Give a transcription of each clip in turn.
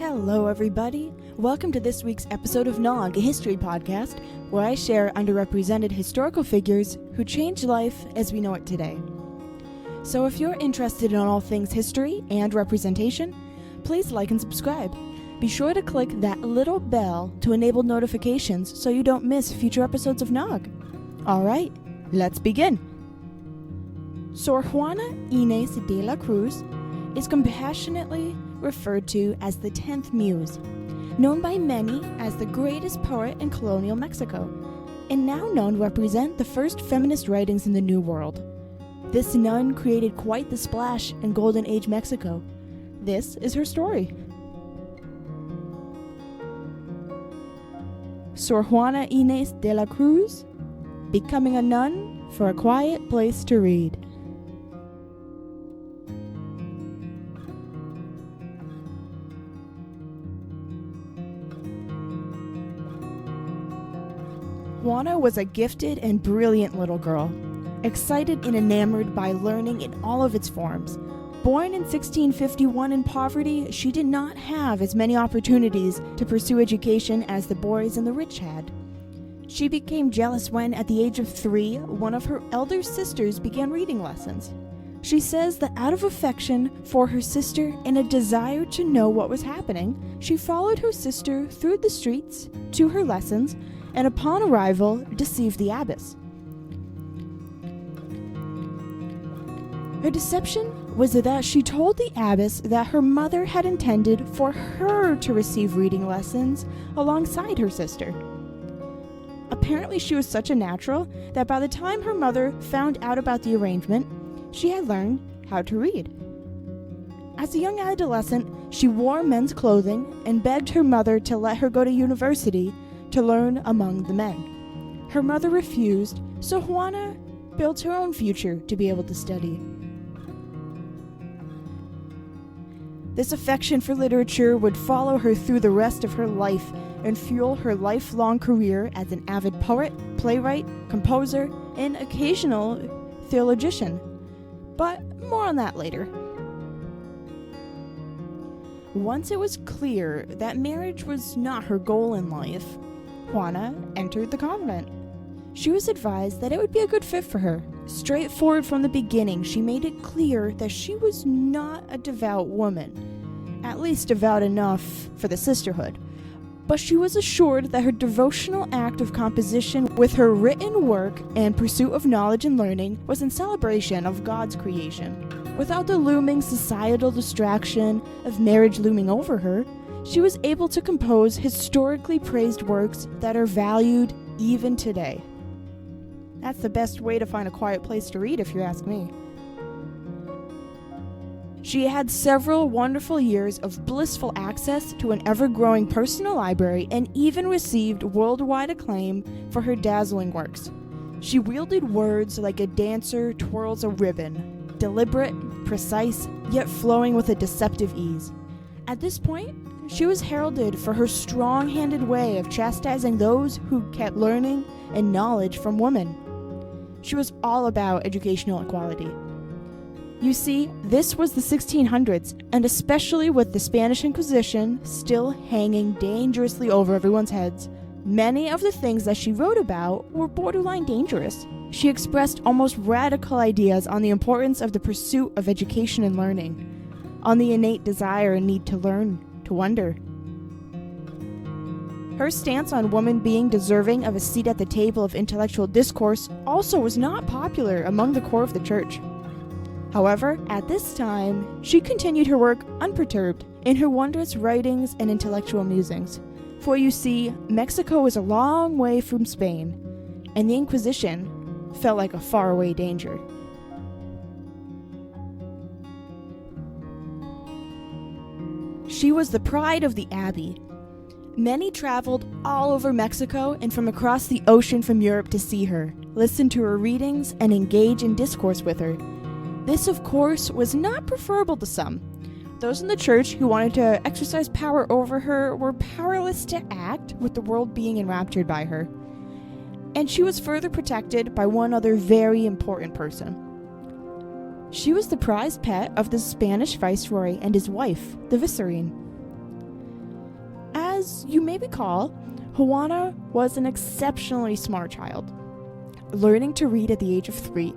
Hello everybody, welcome to this week's episode of NAWG, a history podcast, where I share underrepresented historical figures who changed life as we know it today. So if you're interested in all things history and representation, please like and subscribe. Be sure to click that little bell to enable notifications so you don't miss future episodes of NAWG. Alright, let's begin. Sor Juana Ines de la Cruz is compassionately referred to as the 10th Muse, known by many as the greatest poet in Colonial Mexico, and now known to represent the first feminist writings in the New World. This nun created quite the splash in Golden Age Mexico. This is her story. Sor Juana Ines de la Cruz, becoming a nun for a quiet place to read. Juana was a gifted and brilliant little girl, excited and enamored by learning in all of its forms. Born in 1651 in poverty, she did not have as many opportunities to pursue education as the boys and the rich had. She became jealous when, at the age of 3, one of her elder sisters began reading lessons. She says that out of affection for her sister and a desire to know what was happening, she followed her sister through the streets to her lessons, and upon arrival, deceived the abbess. Her deception was that she told the abbess that her mother had intended for her to receive reading lessons alongside her sister. Apparently, she was such a natural that by the time her mother found out about the arrangement, she had learned how to read. As a young adolescent, she wore men's clothing and begged her mother to let her go to university to learn among the men. Her mother refused, so Juana built her own future to be able to study. This affection for literature would follow her through the rest of her life and fuel her lifelong career as an avid poet, playwright, composer, and occasional theologian. But more on that later. Once it was clear that marriage was not her goal in life, Juana entered the convent. She was advised that it would be a good fit for her. Straightforward from the beginning, she made it clear that she was not a devout woman, at least devout enough for the sisterhood. But she was assured that her devotional act of composition with her written work and pursuit of knowledge and learning was in celebration of God's creation. Without the looming societal distraction of marriage looming over her, she was able to compose historically praised works that are valued even today. That's the best way to find a quiet place to read, if you ask me. She had several wonderful years of blissful access to an ever-growing personal library and even received worldwide acclaim for her dazzling works. She wielded words like a dancer twirls a ribbon, deliberate, precise, yet flowing with a deceptive ease. At this point, she was heralded for her strong-handed way of chastising those who kept learning and knowledge from women. She was all about educational equality. You see, this was the 1600s, and especially with the Spanish Inquisition still hanging dangerously over everyone's heads, many of the things that she wrote about were borderline dangerous. She expressed almost radical ideas on the importance of the pursuit of education and learning, on the innate desire and need to learn, to wonder. Her stance on women being deserving of a seat at the table of intellectual discourse also was not popular among the core of the church. However, at this time, she continued her work unperturbed in her wondrous writings and intellectual musings. For you see, Mexico was a long way from Spain, and the Inquisition felt like a faraway danger. She was the pride of the abbey. Many traveled all over Mexico and from across the ocean from Europe to see her, listen to her readings, and engage in discourse with her. This, of course, was not preferable to some. Those in the church who wanted to exercise power over her were powerless to act, with the world being enraptured by her. And she was further protected by one other very important person. She was the prized pet of the Spanish viceroy and his wife, the vicereine. As you may recall, Juana was an exceptionally smart child, learning to read at the age of 3.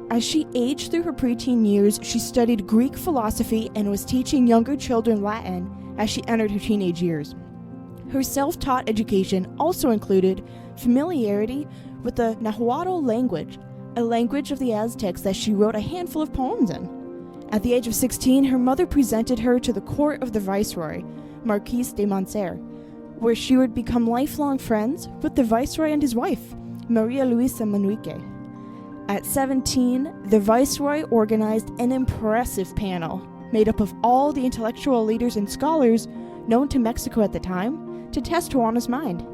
As she aged through her preteen years, she studied Greek philosophy and was teaching younger children Latin as she entered her teenage years. Her self-taught education also included familiarity with the NAWG language, a language of the Aztecs that she wrote a handful of poems in. At the age of 16, her mother presented her to the court of the Viceroy, Marquis de Montser, where she would become lifelong friends with the Viceroy and his wife, Maria Luisa Manrique. At 17, the Viceroy organized an impressive panel made up of all the intellectual leaders and scholars known to Mexico at the time to test Juana's mind.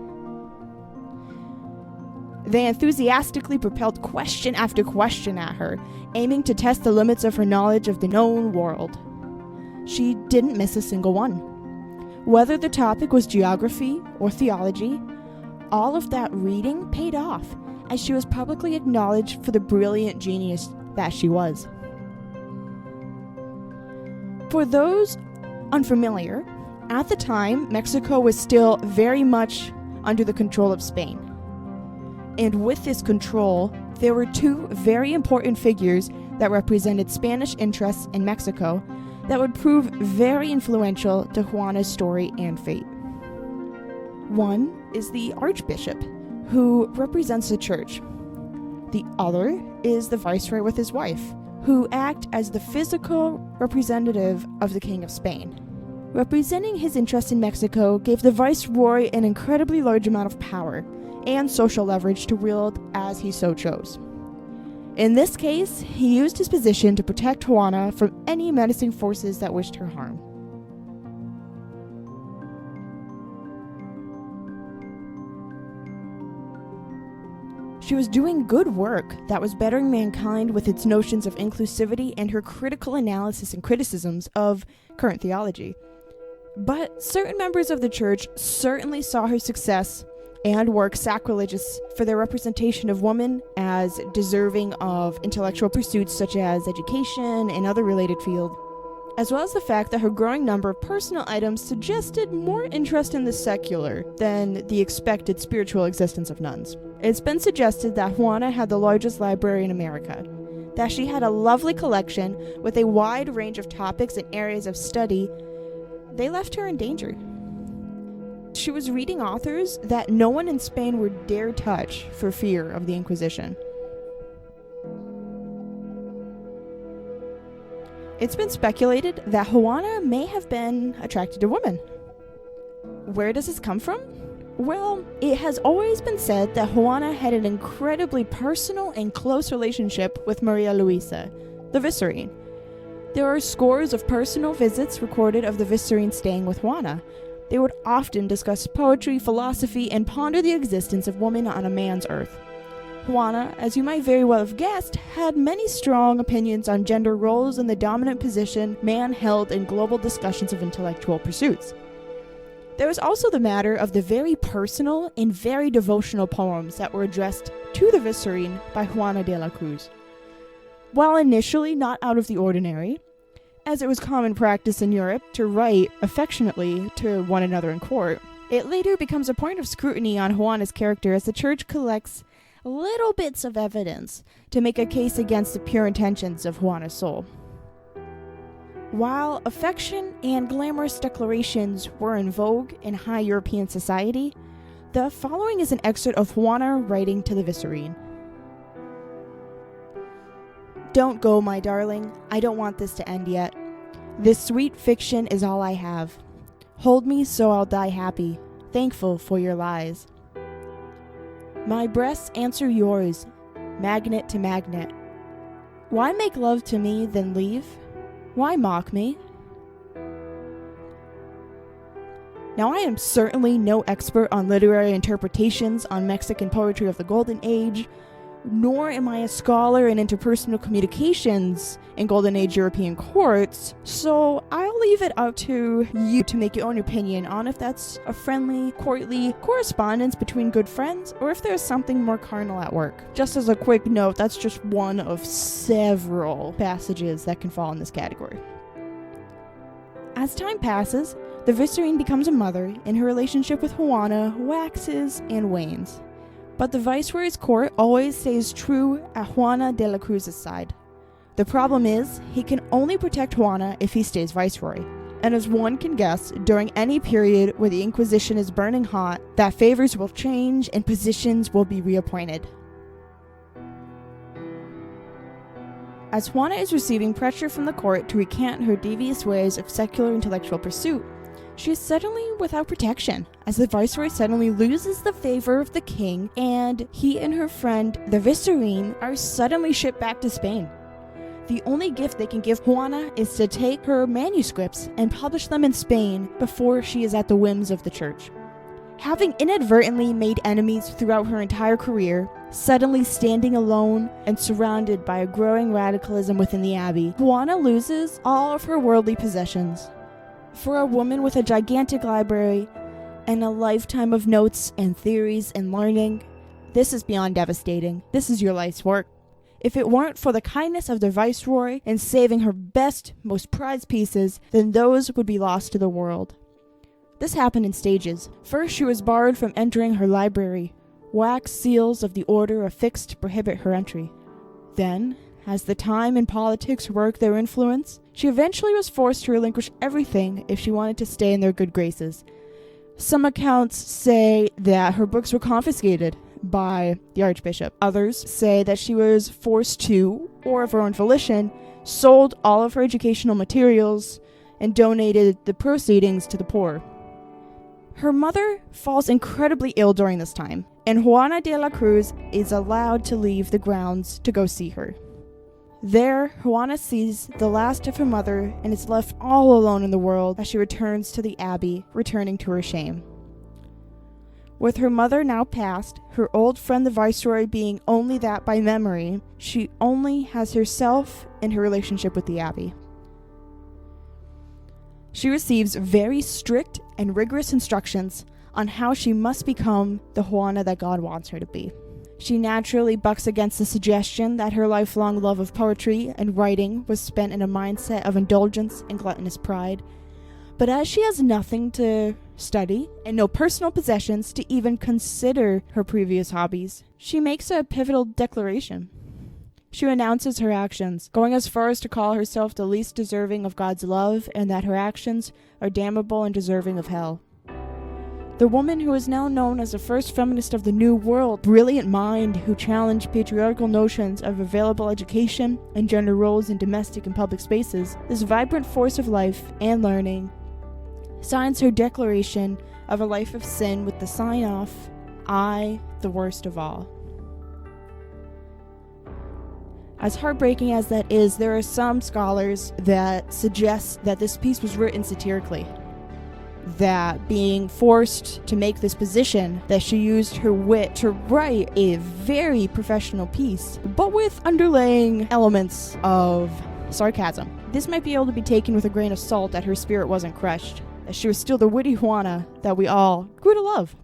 They enthusiastically propelled question after question at her, aiming to test the limits of her knowledge of the known world. She didn't miss a single one. Whether the topic was geography or theology, all of that reading paid off, as she was publicly acknowledged for the brilliant genius that she was. For those unfamiliar, at the time, Mexico was still very much under the control of Spain. And with this control, there were 2 very important figures that represented Spanish interests in Mexico that would prove very influential to Juana's story and fate. One is the Archbishop, who represents the church. The other is the Viceroy with his wife, who act as the physical representative of the King of Spain. Representing his interest in Mexico gave the Viceroy an incredibly large amount of power and social leverage to wield as he so chose. In this case, he used his position to protect Juana from any menacing forces that wished her harm. She was doing good work that was bettering mankind with its notions of inclusivity and her critical analysis and criticisms of current theology. But certain members of the church certainly saw her success and work sacrilegious for their representation of women as deserving of intellectual pursuits such as education and other related fields, as well as the fact that her growing number of personal items suggested more interest in the secular than the expected spiritual existence of nuns. It's been suggested that Juana had the largest library in America, that she had a lovely collection with a wide range of topics and areas of study. They left her in danger. She was reading authors that no one in Spain would dare touch for fear of the Inquisition. It's been speculated that Juana may have been attracted to women. Where does this come from? Well, it has always been said that Juana had an incredibly personal and close relationship with Maria Luisa, the Vicereine. There are scores of personal visits recorded of the Vicereine staying with Juana. They would often discuss poetry, philosophy, and ponder the existence of woman on a man's earth. Juana, as you might very well have guessed, had many strong opinions on gender roles and the dominant position man held in global discussions of intellectual pursuits. There was also the matter of the very personal and very devotional poems that were addressed to the Vicereine by Juana de la Cruz. While initially not out of the ordinary, as it was common practice in Europe to write affectionately to one another in court, it later becomes a point of scrutiny on Juana's character as the church collects little bits of evidence to make a case against the pure intentions of Juana's soul. While affection and glamorous declarations were in vogue in high European society, the following is an excerpt of Juana writing to the Vicereine. Don't go, my darling. I don't want this to end yet. This sweet fiction is all I have. Hold me so I'll die happy, thankful for your lies. My breasts answer yours, magnet to magnet. Why make love to me, then leave? Why mock me? Now, I am certainly no expert on literary interpretations on Mexican poetry of the Golden Age, nor am I a scholar in interpersonal communications in Golden Age European courts, so I'll leave it up to you to make your own opinion on if that's a friendly, courtly correspondence between good friends, or if there's something more carnal at work. Just as a quick note, that's just one of several passages that can fall in this category. As time passes, The Vicereine becomes a mother, and her relationship with Juana waxes and wanes. But the Viceroy's court always stays true at Juana de la Cruz's side. The problem is, he can only protect Juana if he stays Viceroy. And as one can guess, during any period where the Inquisition is burning hot, that favors will change and positions will be reappointed. As Juana is receiving pressure from the court to recant her devious ways of secular intellectual pursuit, she is suddenly without protection, as the Viceroy suddenly loses the favor of the king, and he and her friend, the Vicereine, are suddenly shipped back to Spain. The only gift they can give Juana is to take her manuscripts and publish them in Spain before she is at the whims of the church. Having inadvertently made enemies throughout her entire career, suddenly standing alone and surrounded by a growing radicalism within the abbey, Juana loses all of her worldly possessions. For a woman with a gigantic library and a lifetime of notes and theories and learning, this is beyond devastating. This is your life's work. If it weren't for the kindness of the Viceroy in saving her best, most prized pieces, then those would be lost to the world. This happened in stages. First, she was barred from entering her library. Wax seals of the order affixed to prohibit her entry. Then, as the time and politics worked their influence, she eventually was forced to relinquish everything if she wanted to stay in their good graces. Some accounts say that her books were confiscated by the Archbishop. Others say that she was forced to, or of her own volition, sold all of her educational materials and donated the proceedings to the poor. Her mother falls incredibly ill during this time, and Juana de la Cruz is allowed to leave the grounds to go see her. There, Juana sees the last of her mother and is left all alone in the world as she returns to the abbey, returning to her shame. With her mother now passed, her old friend the Viceroy being only that by memory, she only has herself and her relationship with the abbey. She receives very strict and rigorous instructions on how she must become the Juana that God wants her to be. She naturally bucks against the suggestion that her lifelong love of poetry and writing was spent in a mindset of indulgence and gluttonous pride. But as she has nothing to study and no personal possessions to even consider her previous hobbies, she makes a pivotal declaration. She renounces her actions, going as far as to call herself the least deserving of God's love and that her actions are damnable and deserving of hell. The woman who is now known as the first feminist of the New World, brilliant mind who challenged patriarchal notions of available education and gender roles in domestic and public spaces, this vibrant force of life and learning, signs her declaration of a life of sin with the sign-off, I, the worst of all. As heartbreaking as that is, there are some scholars that suggest that this piece was written satirically. That being forced to make this position, that she used her wit to write a very professional piece, but with underlying elements of sarcasm. This might be able to be taken with a grain of salt that her spirit wasn't crushed, that she was still the witty Juana that we all grew to love.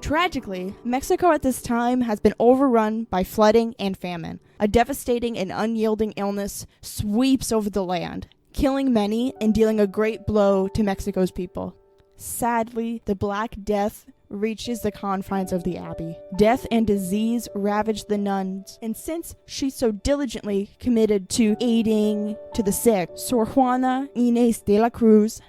Tragically, Mexico at this time has been overrun by flooding and famine. A devastating and unyielding illness sweeps over the land, killing many and dealing a great blow to Mexico's people. Sadly, the Black Death reaches the confines of the abbey. Death and disease ravage the nuns, and since she so diligently committed to aiding to the sick, Sor Juana Ines de la Cruz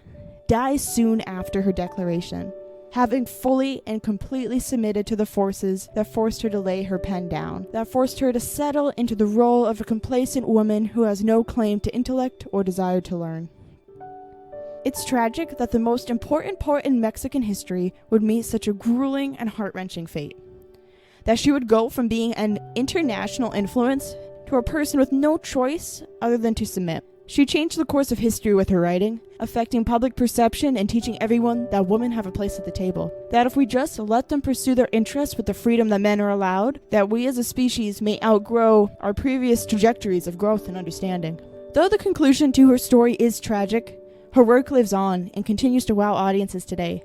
dies soon after her declaration, having fully and completely submitted to the forces that forced her to lay her pen down, that forced her to settle into the role of a complacent woman who has no claim to intellect or desire to learn. It's tragic that the most important part in Mexican history would meet such a grueling and heart-wrenching fate. That she would go from being an international influence to a person with no choice other than to submit. She changed the course of history with her writing, affecting public perception and teaching everyone that women have a place at the table. That if we just let them pursue their interests with the freedom that men are allowed, that we as a species may outgrow our previous trajectories of growth and understanding. Though the conclusion to her story is tragic, her work lives on and continues to wow audiences today.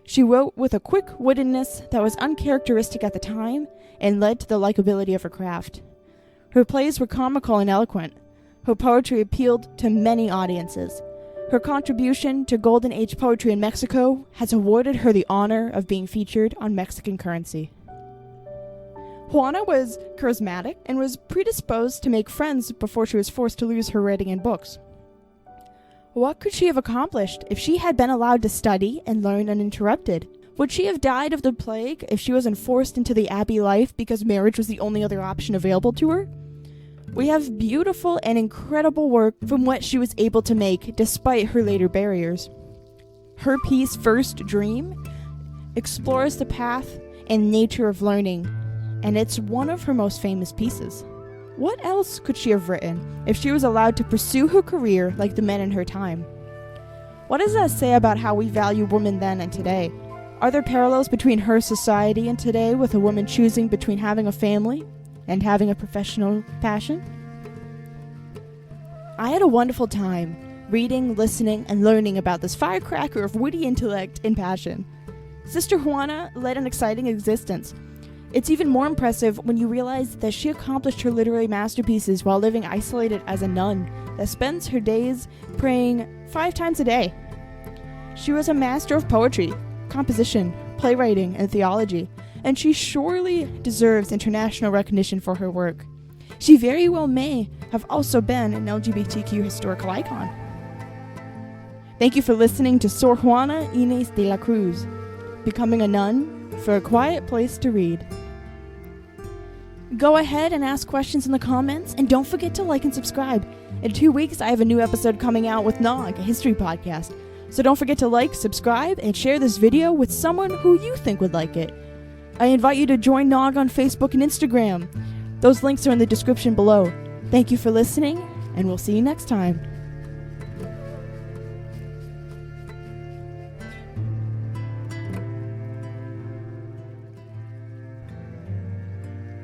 She wrote with a quick wittedness that was uncharacteristic at the time and led to the likability of her craft. Her plays were comical and eloquent. Her poetry appealed to many audiences. Her contribution to Golden Age poetry in Mexico has awarded her the honor of being featured on Mexican currency. Juana was charismatic and was predisposed to make friends before she was forced to lose her writing and books. What could she have accomplished if she had been allowed to study and learn uninterrupted? Would she have died of the plague if she wasn't forced into the abbey life because marriage was the only other option available to her? We have beautiful and incredible work from what she was able to make despite her later barriers. Her piece, First Dream, explores the path and nature of learning, and it's one of her most famous pieces. What else could she have written if she was allowed to pursue her career like the men in her time? What does that say about how we value women then and today? Are there parallels between her society and today, with a woman choosing between having a family and having a professional passion? I had a wonderful time reading, listening, and learning about this firecracker of witty intellect and passion. Sister Juana led an exciting existence. It's even more impressive when you realize that she accomplished her literary masterpieces while living isolated as a nun that spends her days praying 5 times a day. She was a master of poetry, composition, playwriting, and theology, and she surely deserves international recognition for her work. She very well may have also been an LGBTQ historical icon. Thank you for listening to Sor Juana Ines de la Cruz, Becoming a Nun for a Quiet Place to Read. Go ahead and ask questions in the comments, and don't forget to like and subscribe. In 2 weeks, I have a new episode coming out with NAWG, a history podcast. So don't forget to like, subscribe, and share this video with someone who you think would like it. I invite you to join NAWG on Facebook and Instagram. Those links are in the description below. Thank you for listening, and we'll see you next time.